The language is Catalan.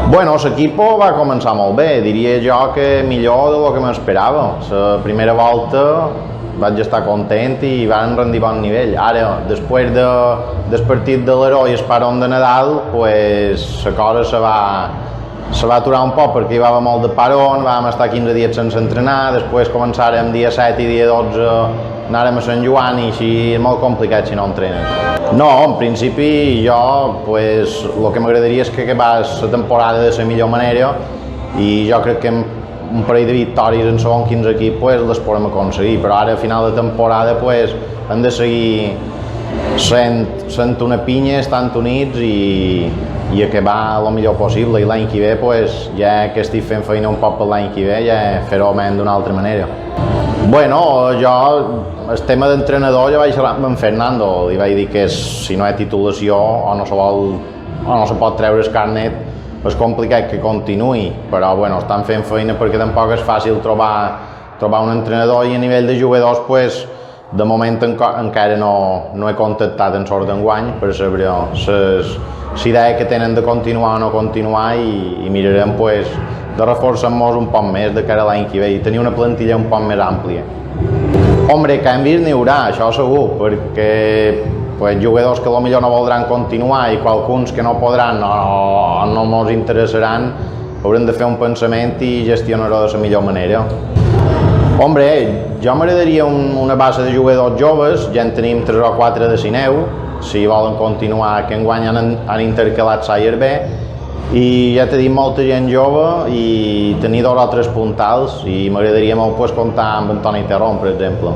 Bueno, l'equip va començar molt bé, diria jo que millor del que m'esperava. La primera volta vaig estar content i van rendir bon nivell. Ara, després del partit de l'Heró i el Paron de Nadal, la cosa se va aturar un poc perquè hi va haver molt de paron, vam estar 15 dies sense entrenar, després començarem dia 7 i dia 12 anàrem a Sant Joan i així és molt complicat si no entrenes. No, en principi jo, el que m'agradaria és que acabés la temporada de la millor manera i jo crec que un parell de victòries en segon 15 equip les podem aconseguir, però ara a final de temporada hem de seguir sent una pinya, estant units i acabar el millor possible, i l'any que ve ja que estic fent feina un poc per l'any que ve ja fer-ho d'una altra manera. Bueno, jo el tema d'entrenador ja vaig xerrar amb en Fernando, li vaig dir que si no hi ha titulació o no se pot treure el carnet és complicat que continuï, però bueno, estan fent feina perquè tampoc és fàcil trobar un entrenador i a nivell de jugadors de moment encara no he contactat en sort d'enguany per saber la idea que tenen de continuar o no continuar i mirarem de reforçar-nos un poc més de cara a l'any que ve i tenir una plantilla un poc més àmplia. Hombre, canvis n'hi haurà, això segur, perquè jugadors que potser no voldran continuar i qualcuns que no podran o no ens interessaran haurem de fer un pensament i gestionar-ho de la millor manera. Hombre, jo m'agradaria una base de jugadors joves, ja en tenim 3 o 4 de Sineu, si volen continuar, que enguany han intercalat sa i Hervé, i ja t'he dit molta gent jove i tenir 2 o 3 puntals i m'agradaria molt comptar amb Antoni Terrón, per exemple.